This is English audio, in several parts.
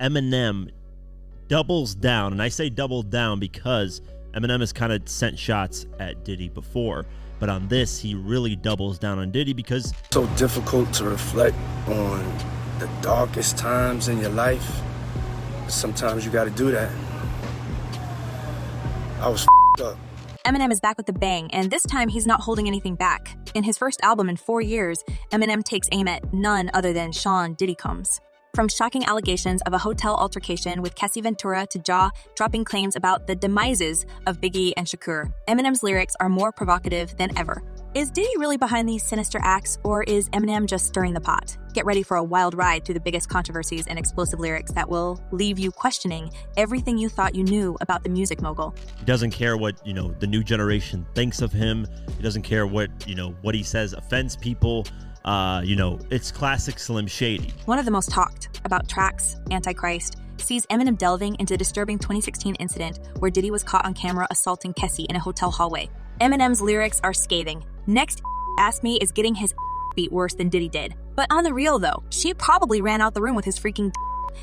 Eminem doubles down, and I say double down because Eminem has kind of sent shots at Diddy before, but on this, he really doubles down on Diddy because it's so difficult to reflect on the darkest times in your life. Sometimes you gotta do that. I was up. Eminem is back with a bang, and this time he's not holding anything back. In his first album in 4 years, Eminem takes aim at none other than Sean Diddy Combs. From shocking allegations of a hotel altercation with Kessie Ventura to jaw-dropping claims about the demises of Biggie and Shakur, Eminem's lyrics are more provocative than ever. Is Diddy really behind these sinister acts, or is Eminem just stirring the pot? Get ready for a wild ride through the biggest controversies and explosive lyrics that will leave you questioning everything you thought you knew about the music mogul. He doesn't care what, the new generation thinks of him. He doesn't care what, what he says offends people. It's classic Slim Shady. One of the most talked about tracks, Antichrist, sees Eminem delving into the disturbing 2016 incident where Diddy was caught on camera assaulting Kessie in a hotel hallway. Eminem's lyrics are scathing. Next, Ask Me is getting his beat worse than Diddy did. But on the real though, she probably ran out the room with his freaking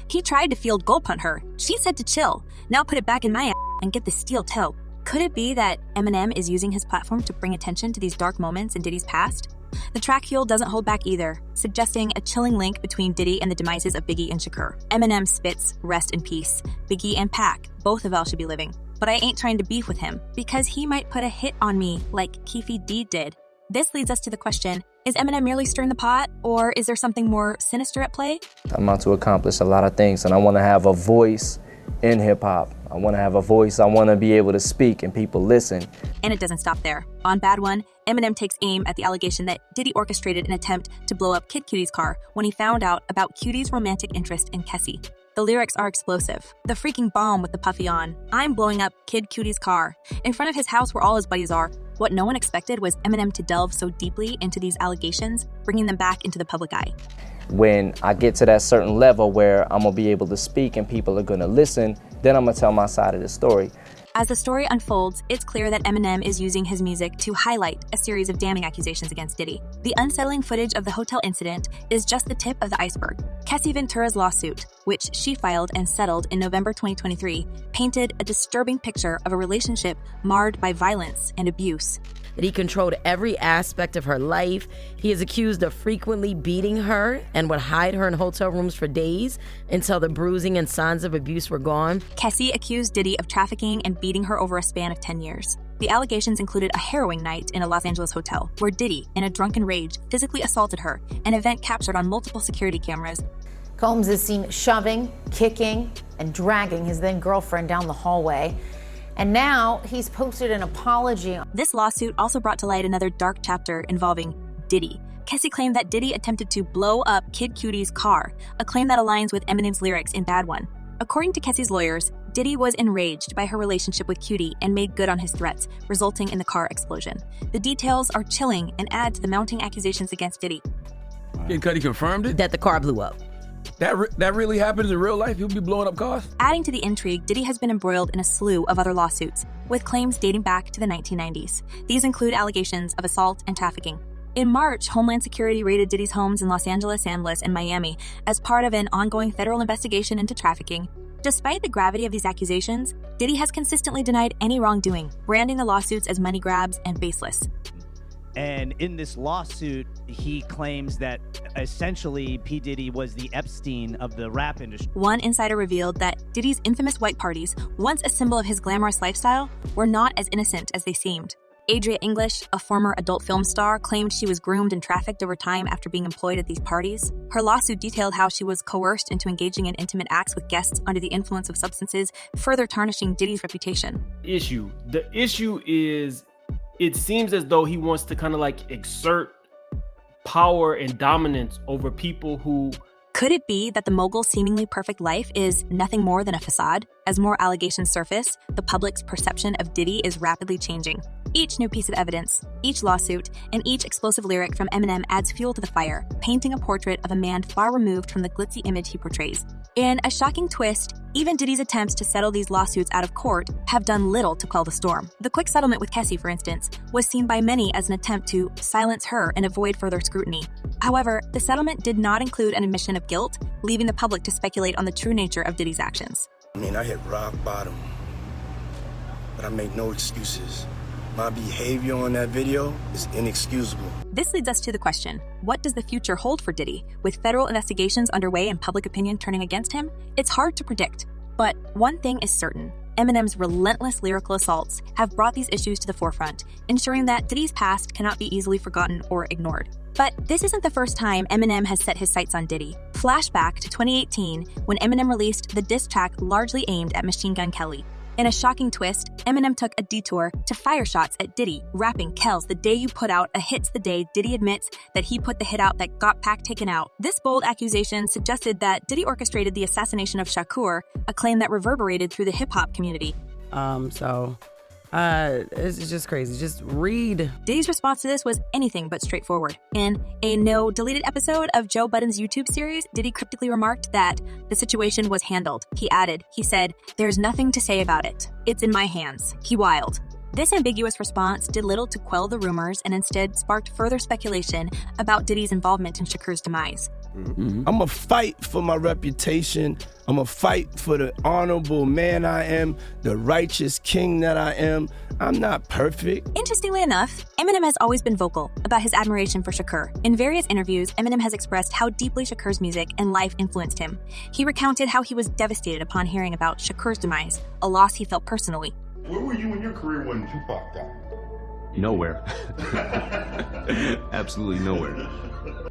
He tried to field goal punt her. She said to chill. Now put it back in my and get the steel toe. Could it be that Eminem is using his platform to bring attention to these dark moments in Diddy's past? The track Heel doesn't hold back either, suggesting a chilling link between Diddy and the demises of Biggie and Shakur. Eminem spits, rest in peace. Biggie and Pac, both of y'all should be living. But I ain't trying to beef with him, because he might put a hit on me like Keefy D did. This leads us to the question, is Eminem merely stirring the pot, or is there something more sinister at play? I'm out to accomplish a lot of things, and I want to have a voice in hip-hop. I want to have a voice, I want to be able to speak and people listen. And it doesn't stop there. On Bad One, Eminem takes aim at the allegation that Diddy orchestrated an attempt to blow up Kid Cudi's car when he found out about Cudi's romantic interest in Kessie. The lyrics are explosive. The freaking bomb with the puffy on. I'm blowing up Kid Cudi's car. In front of his house where all his buddies are. What no one expected was Eminem to delve so deeply into these allegations, bringing them back into the public eye. When I get to that certain level where I'm gonna be able to speak and people are gonna listen, then I'm gonna tell my side of the story. As the story unfolds, it's clear that Eminem is using his music to highlight a series of damning accusations against Diddy. The unsettling footage of the hotel incident is just the tip of the iceberg. Kessie Ventura's lawsuit, which she filed and settled in November 2023, painted a disturbing picture of a relationship marred by violence and abuse. That he controlled every aspect of her life. He is accused of frequently beating her and would hide her in hotel rooms for days until the bruising and signs of abuse were gone. Kessie accused Diddy of trafficking and beating her over a span of 10 years. The allegations included a harrowing night in a Los Angeles hotel where Diddy, in a drunken rage, physically assaulted her, an event captured on multiple security cameras. Combs is seen shoving, kicking, and dragging his then-girlfriend down the hallway. And now he's posted an apology. This lawsuit also brought to light another dark chapter involving Diddy. Kessie claimed that Diddy attempted to blow up Kid Cudi's car, a claim that aligns with Eminem's lyrics in Bad One. According to Kessie's lawyers, Diddy was enraged by her relationship with Cudi and made good on his threats, resulting in the car explosion. The details are chilling and add to the mounting accusations against Diddy. Kid Cudi confirmed it? That the car blew up. That really happens in real life? He'll be blowing up cars? Adding to the intrigue, Diddy has been embroiled in a slew of other lawsuits, with claims dating back to the 1990s. These include allegations of assault and trafficking. In March, Homeland Security raided Diddy's homes in Los Angeles, San Luis, and Miami as part of an ongoing federal investigation into trafficking. Despite the gravity of these accusations, Diddy has consistently denied any wrongdoing, branding the lawsuits as money grabs and baseless. And in this lawsuit, he claims that essentially P. Diddy was the Epstein of the rap industry. One insider revealed that Diddy's infamous white parties, once a symbol of his glamorous lifestyle, were not as innocent as they seemed. Adria English, a former adult film star, claimed she was groomed and trafficked over time after being employed at these parties. Her lawsuit detailed how she was coerced into engaging in intimate acts with guests under the influence of substances, further tarnishing Diddy's reputation. The issue is, it seems as though he wants to kind of like exert power and dominance over people who... Could it be that the mogul's seemingly perfect life is nothing more than a facade? As more allegations surface, the public's perception of Diddy is rapidly changing. Each new piece of evidence, each lawsuit, and each explosive lyric from Eminem adds fuel to the fire, painting a portrait of a man far removed from the glitzy image he portrays. In a shocking twist, even Diddy's attempts to settle these lawsuits out of court have done little to quell the storm. The quick settlement with Kessie, for instance, was seen by many as an attempt to silence her and avoid further scrutiny. However, the settlement did not include an admission of guilt leaving the public to speculate on the true nature of Diddy's actions. I mean, I hit rock bottom, but I make no excuses. My behavior on that video is inexcusable. This leads us to the question, what does the future hold for Diddy? With federal investigations underway and public opinion turning against him, it's hard to predict. But one thing is certain, Eminem's relentless lyrical assaults have brought these issues to the forefront, ensuring that Diddy's past cannot be easily forgotten or ignored. But this isn't the first time Eminem has set his sights on Diddy. Flashback to 2018, when Eminem released the diss track largely aimed at Machine Gun Kelly. In a shocking twist, Eminem took a detour to fire shots at Diddy, rapping Kells, the day you put out a hit's the day Diddy admits that he put the hit out that got Pac taken out. This bold accusation suggested that Diddy orchestrated the assassination of Shakur, a claim that reverberated through the hip-hop community. It's just crazy. Just read. Diddy's response to this was anything but straightforward. In a no-deleted episode of Joe Budden's YouTube series, Diddy cryptically remarked that the situation was handled. He said, "There's nothing to say about it. It's in my hands." He wiled. This ambiguous response did little to quell the rumors and instead sparked further speculation about Diddy's involvement in Shakur's demise. I'm gonna fight for my reputation. I'm gonna fight for the honorable man I am, the righteous king that I am. I'm not perfect. Interestingly enough, Eminem has always been vocal about his admiration for Shakur. In various interviews, Eminem has expressed how deeply Shakur's music and life influenced him. He recounted how he was devastated upon hearing about Shakur's demise, a loss he felt personally. Where were you in your career when Tupac died? Nowhere. Absolutely nowhere.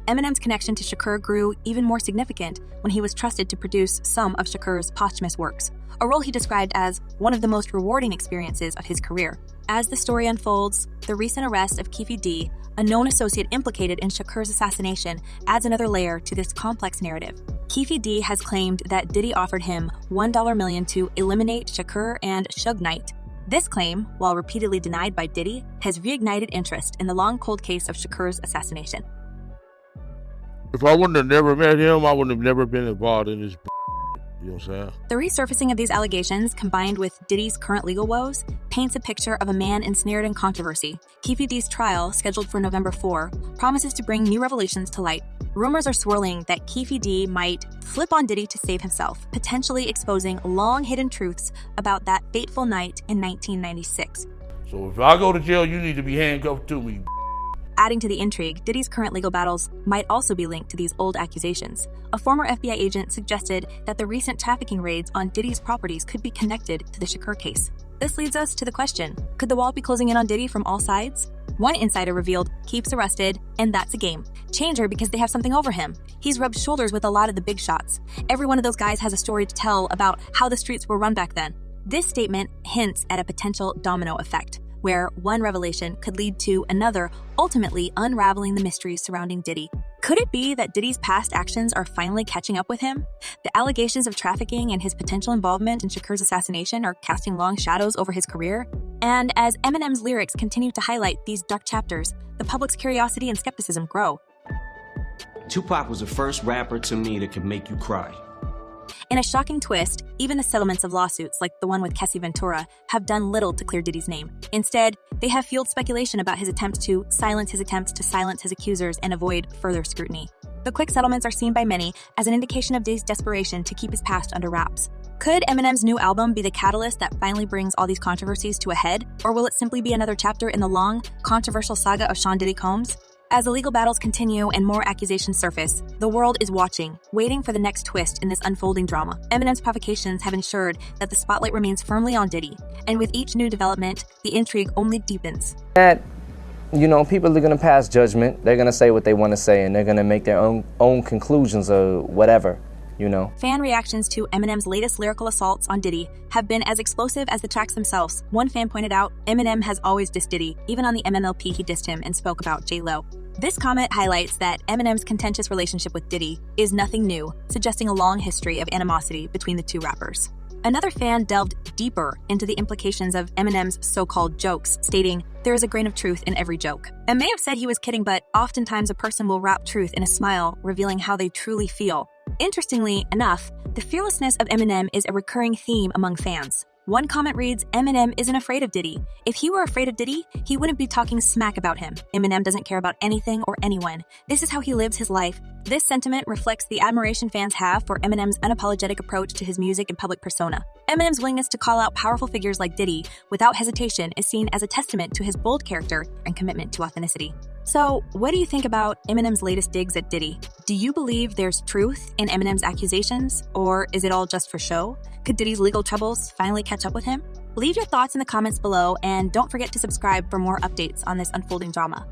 Eminem's connection to Shakur grew even more significant when he was trusted to produce some of Shakur's posthumous works, a role he described as one of the most rewarding experiences of his career. As the story unfolds, the recent arrest of Keefe D, a known associate implicated in Shakur's assassination, adds another layer to this complex narrative. Keefe D has claimed that Diddy offered him $1 million to eliminate Shakur and Suge Knight. This claim, while repeatedly denied by Diddy, has reignited interest in the long cold case of Shakur's assassination. If I wouldn't have never met him, I wouldn't have never been involved in this. You know what I'm saying? The resurfacing of these allegations, combined with Diddy's current legal woes, paints a picture of a man ensnared in controversy. Keefe D's trial, scheduled for November 4, promises to bring new revelations to light. Rumors are swirling that Keefe D might flip on Diddy to save himself, potentially exposing long-hidden truths about that fateful night in 1996. So if I go to jail, you need to be handcuffed to me. Adding to the intrigue, Diddy's current legal battles might also be linked to these old accusations. A former FBI agent suggested that the recent trafficking raids on Diddy's properties could be connected to the Shakur case. This leads us to the question, could the wall be closing in on Diddy from all sides? One insider revealed, keeps arrested, and that's a game. Change her because they have something over him. He's rubbed shoulders with a lot of the big shots. Every one of those guys has a story to tell about how the streets were run back then. This statement hints at a potential domino effect, where one revelation could lead to another, ultimately unraveling the mysteries surrounding Diddy. Could it be that Diddy's past actions are finally catching up with him? The allegations of trafficking and his potential involvement in Shakur's assassination are casting long shadows over his career. And as Eminem's lyrics continue to highlight these dark chapters, the public's curiosity and skepticism grow. Tupac was the first rapper to me that could make you cry. In a shocking twist, even the settlements of lawsuits like the one with Kessie Ventura have done little to clear Diddy's name. Instead, they have fueled speculation about his attempts to silence his accusers and avoid further scrutiny. The quick settlements are seen by many as an indication of Diddy's desperation to keep his past under wraps. Could Eminem's new album be the catalyst that finally brings all these controversies to a head, or will it simply be another chapter in the long, controversial saga of Sean Diddy Combs? As the legal battles continue and more accusations surface, the world is watching, waiting for the next twist in this unfolding drama. Eminem's provocations have ensured that the spotlight remains firmly on Diddy, and with each new development, the intrigue only deepens. That, people are gonna pass judgment. They're gonna say what they want to say, and they're gonna make their own conclusions or whatever. Fan reactions to Eminem's latest lyrical assaults on Diddy have been as explosive as the tracks themselves. One fan pointed out, Eminem has always dissed Diddy. Even on the MMLP, he dissed him and spoke about J-Lo. This comment highlights that Eminem's contentious relationship with Diddy is nothing new, suggesting a long history of animosity between the two rappers. Another fan delved deeper into the implications of Eminem's so-called jokes, stating, "There is a grain of truth in every joke." And may have said he was kidding, but oftentimes a person will wrap truth in a smile, revealing how they truly feel. Interestingly enough, the fearlessness of Eminem is a recurring theme among fans. One comment reads, Eminem isn't afraid of Diddy. If he were afraid of Diddy, he wouldn't be talking smack about him. Eminem doesn't care about anything or anyone. This is how he lives his life. This sentiment reflects the admiration fans have for Eminem's unapologetic approach to his music and public persona. Eminem's willingness to call out powerful figures like Diddy without hesitation is seen as a testament to his bold character and commitment to authenticity. So, what do you think about Eminem's latest digs at Diddy? Do you believe there's truth in Eminem's accusations, or is it all just for show? Could Diddy's legal troubles finally catch up with him? Leave your thoughts in the comments below, and don't forget to subscribe for more updates on this unfolding drama.